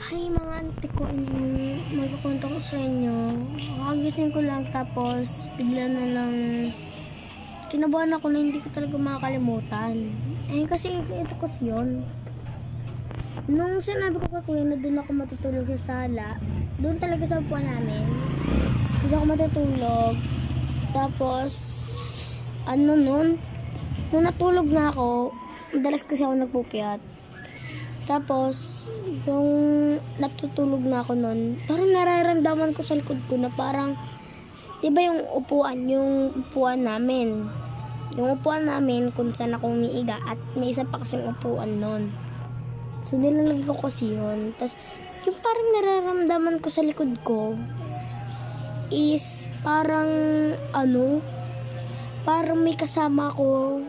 Hi mga ante ko, magkukwento ko sa inyo. Kakagising ko lang tapos bigla na lang kinabahan ako na hindi ko talaga makakalimutan. Kasi ito kasi yun. Nung sinabi ko kay kuya na doon ako matutulog sa sala, doon talaga sa upuan namin. Doon ako matutulog. Tapos, nung natulog na ako, madalas kasi ako nagpupiyat. Tapos, yung natutulog na ako nun, parang nararamdaman ko sa likod ko na parang, diba yung upuan namin. Yung upuan namin kung saan ako umiiga at may isa pa kasing upuan nun. So, nilalagay ko kasi yun. Tapos, yung parang nararamdaman ko sa likod ko is parang, parang may kasama ako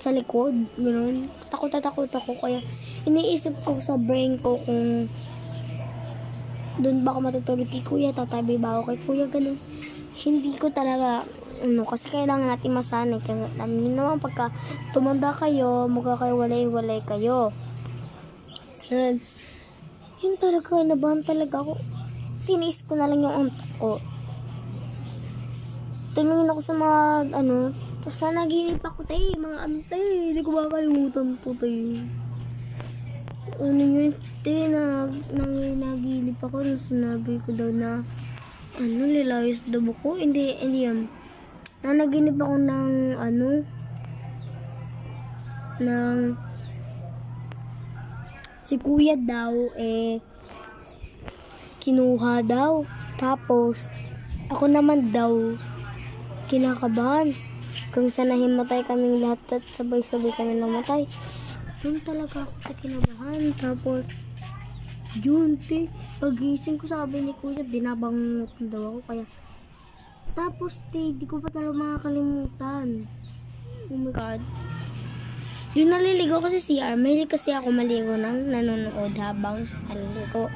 sa likod, gano'n. Takot ako, kaya iniisip ko sa brain ko kung doon ba ako matutulog kay kuya, tatabi ba ako kay kuya, gano'n. Hindi ko talaga, kasi kailangan natin masanay, kasi namin naman pagka tumanda kayo, magkakaiwalay-walay kayo. Yun talaga, nabahan talaga ako. Tiniis ko na lang yung antok ko. Tumingin ako sa mga, tapos nanaginip ako, hindi ko makakalimutan po, nanaginip ako, nung sinabi ko daw na, lilayos daw ko, hindi yan. Nanaginip ako ng, si kuya daw, kinuha daw, tapos, ako naman daw, kinakabahan. Kung saan nahimatay kaming lahat at sabay-sabay kami namatay. Doon talaga ako sa kinabahan. Tapos, pagising ko sabi ni kuya, binabangot daw ako. Kaya, tapos, di ko pa talaga makakalimutan. Oh my God. Yung naliligo ko sa CR, mahilig kasi ako maligo ng nanonood habang naliligo.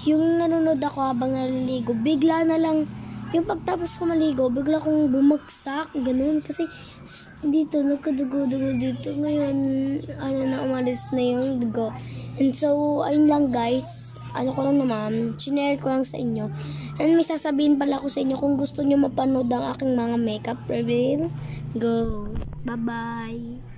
Yung nanonood ako habang naliligo, bigla na lang, yung pagtapos ko maligo, bigla kong bumagsak, ganun. Kasi dito, nagkadugo-dugo dito. Ngayon, na umalis na yung dugo. And so, ayun lang guys. Ko lang naman, sinare ko lang sa inyo. And may sasabihin pala ko sa inyo, kung gusto nyo mapanood ang aking mga makeup reveal, go. Bye-bye.